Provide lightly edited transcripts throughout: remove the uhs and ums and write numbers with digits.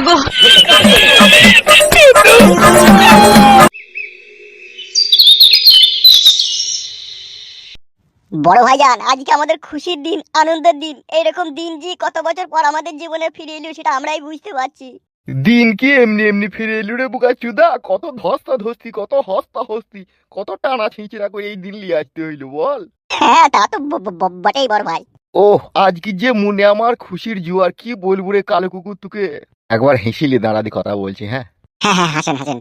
মাগো বড় ভাইজান, আজকে আমাদের খুশির দিন, আনন্দের দিন। এইরকম দিন যে কত বছর পর আমাদের জীবনে ফিরে এলো সেটা আমরাই বুঝতে পারছি। দিন কি এমনি এমনি ফিরে এলু রে বুকা চুদা? কত ধস্তা ধস্তি, কত হস্তা হস্তি, কত টানা ছিঁচড়া করে এই দিন লিয়ে আসতে হইলো বল। হ্যাঁ, তা তো বটেই বড় ভাই। ওহ, আজকে যে মনে আমার খুশির জোয়ার, কি বলবো রে কালো কুকুর তোকে। একবার হেসিলি দাঁড়াদি কথা বলছি। হ্যাঁ হ্যাঁ হ্যাঁ, হাসেন হাসেন।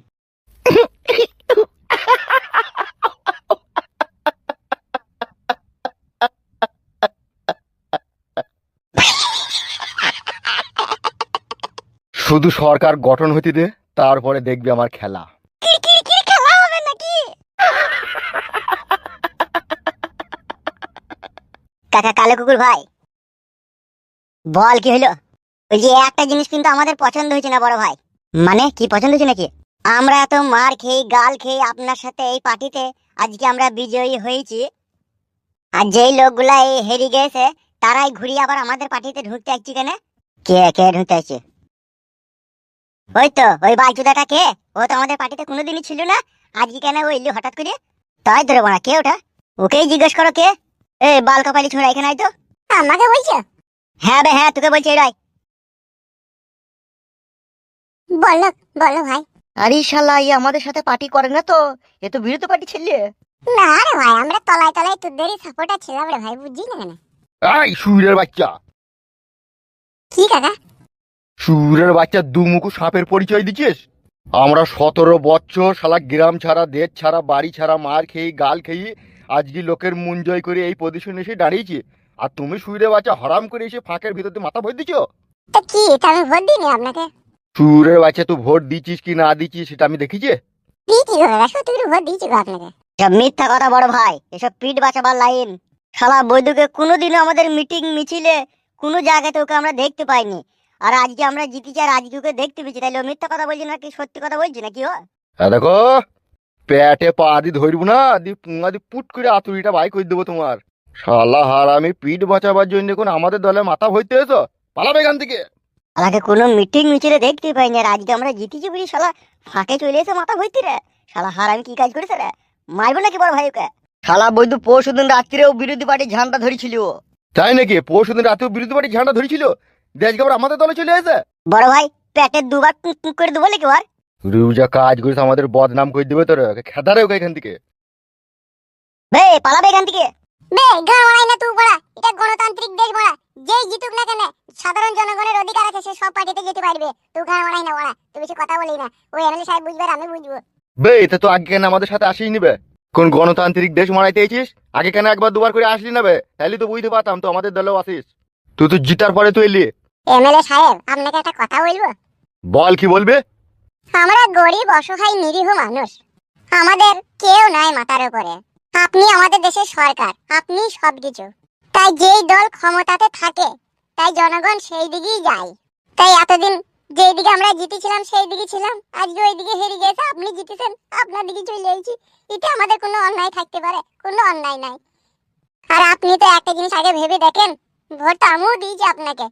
শুধু সরকার গঠন হতে দে, তারপরে দেখবি আমার খেলা। খেলা হবে নাকি? কাকা কালো কুকুর ভাই, বল কি হলো? ওই যে একটা জিনিস কিন্তু আমাদের পছন্দ হয়েছে না বড় ভাই। মানে কি পছন্দ হয়েছে নাকি? আমরা তো মার খেয়ে গাল খেয়ে আপনার সাথে এই পার্টিতে আজকে আমরা বিজয়ী হয়েছি, আর যেই লোকগুলা এই হেরে গেছে তারাই ঘুরিয়ে আবার আমাদের পার্টিতে ঢুকতে আসছে কেন? কে কে ঢুকতে আসছে? ওই তো ওই বালচুদাটা। কে? ও তো আমাদের পার্টিতে কোনোদিনই ছিল না, আজকে কেন ও এলো হঠাৎ করে? তাই ধরে বানা, কে ওটা? ওকেই জিজ্ঞেস করো কে। এই বাল কপালি ছোড়া এখানে আয় তো। আমাকে বলছো? হ্যাঁ বে হ্যাঁ, তোকে বলছি। এরাই বলো বলো ভাই। আরে শালা, এই আমাদের সাথে পার্টি করে না তো? এ তো বিরোধী পার্টি ছেলে। না রে ভাই, আমরা তলায় তলায় তোদেরই সাপোর্টার ছিলাম রে ভাই, বুঝলি না কেন? এই সুরের বাচ্চা, কি কাকা? সুরের বাচ্চা দুমুখো সাপের পরিচয় দিচ্ছিস? আমরা 17 বছর শালা গ্রাম ছাড়া, দেশ ছাড়া, বাড়ি ছাড়া, মার খেয়ে গাল খেয়ে আজকে লোকের মন জয় করে এই পজিশনে এসে দাঁড়িয়েছি, আর তুমি সুরের বাচ্চা হারাম করে এসে ফাঁকের ভিতর দিয়ে মাথা ভরে দিচ্ছ। তা কি, এটা আমি ভোট দিইনি আপনাকে? সুরের বাচ্চা, তুই ভোট দিচ্ছিস কি না দিচ্ছিস সেটা আমি দেখিছি। দিয়েছি গো, সত্যি করে ভোট দিয়েছি গো আপনাকে। সব মিথ্যা কথা বড় ভাই, এসব পিঠ বাঁচাবার লাইন। শালা বৈদ্যুকে কোনোদিনও আমাদের মিটিং মিছিলে কোনো জায়গাতে ওকে আমরা দেখতে পাইনি, আর আজকে আমরা জিতেছি আর আজকে ওকে দেখতে পেয়েছি, তাইলে ও মিথ্যা কথা বলছি নাকি সত্যি কথা বলছি নাকি? ও দেখো, পেটে পা দি ধরবো না, দি পুঙা দি পুট করে আতুরিটা বাই করে দেবো তোমার। শালা হারামি, পিঠ বাঁচাবার জন্য কোন আমাদের দলে মাথা ভরতে এসো? পালাবে এখান থেকে। আমাকে কোনো মিটিং মিছিলে দেখতে পাইনি, আর আজকে আমরা জিতেছি বলি শালা ফাঁকে চলে এসে মাথা ভর্তি রে। শালা হারামি কি কাজ করেছে রে? মারবো নাকি বড় ভাই ওকে? শালা বৈদ্য পরশুদিন রাত্রিরেও বিরোধী পার্টি ঝান্ডা ধরেছিল। তাই নাকি? পরশু দিন রাতেও বিরোধী পার্টি ঝান্ডা ধরেছিল, দেশ আবার আমাদের দলে চলে এসে। বড় ভাই, পেটে দুবার কুক কুক করে দেবো নাকি? আর রুজা কাজ করিস আমাদের বদনাম করে দেবে তোর, খেদারে ওকে এখান থেকে। বে পালাবে এখান থেকে। বে গা মারাই না তুই বড়া, এটা গণতান্ত্রিক দেশ বড়া, যেই জিতুক না কেন সাধারণ জনগণের অধিকার আছে, সে সব পার্টিতে যেতে পারবে। তুই গা মারাই না বড়া, তুই বেশি কথা বলি না। ওই এমএলএ সাহেব বুঝবে আর আমি বুঝবো। বে এটা তো আগে কেন আমাদের সাথে আসিস নিবে? কোন গণতান্ত্রিক দেশ মারাইতে এসেছিস? আগে কেন একবার দুবার করে আসলি না বে? তাহলে তো বুঝতে পারতাম তো আমাদের দলেও আসিস। তুই তো জিতার পরে তুই এলি। এমএলএ সাহেব, আপনাকে একটা কথা বলবো। বল, কি বলবে? আমরা গরিব অসহায় নিরীহ মানুষ, আমাদের কেউ নাই মাথার উপরে। আপনি আমাদের দেশের সরকার, আপনি সবকিছু। তাই যেই দল ক্ষমতাতে থাকে তাই জনগণ সেই দিকেই যায়। তাই এতদিন যেই দিকে আমরা জিতেছিলাম সেই দিকে ছিলাম, আজকে ওই দিকে হেরে গেছে, আপনি জিতেছেন আপনার দিকে চলে যাইছি। এটা আমাদের কোনো অন্যায় থাকতে পারে? কোনো অন্যায় নাই। আর আপনি তো একটা জিনিস আগে ভেবে দেখেন, ভোটটা আমিও দিয়েছি আপনাকে,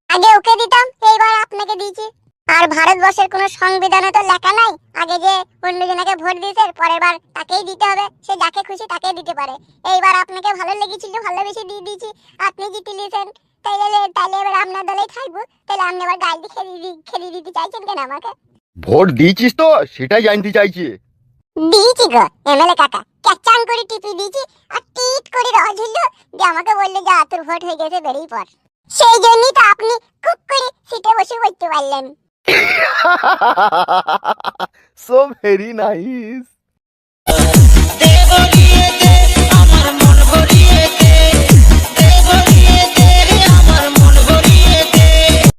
আগে ওকে দিতাম, এইবার আপনাকে দিয়েছি। আর ভারতবর্ষের কোনো সংবিধানে তো লেখা নাই আগে যে অন্যজনকে ভোট দিয়েছে পরের বার তাকেই দিতে হবে, সে যাকে খুশি তাকেই দিতে পারে। এইবার আপনাকে ভালো লেগেছিল, ভালোবেসে দিয়ে দিয়েছি, আপনি জিতে নিয়েছেন, তাইলে এবার আপনার দলেই থাকবো। তাহলে আপনি আবার গাল দিয়ে খেলিয়ে দিতে চাইছেন কেন আমাকে? ভোট দিয়েছিস তো সেটাই জানতে চাইছি। দিয়েছি গো এমএলএ কাকা, ক্যাচাং করে টিপি দিয়েছি, আর টিট করে রওয়া ঝুললো যে আমাকে বললে যে তোর ভোট হয়ে গেছে, বেরিয়ে পড়। সেই জন্যই তো আপনি খুব করে সিটে বসে বলতে পারলেন। So very nice.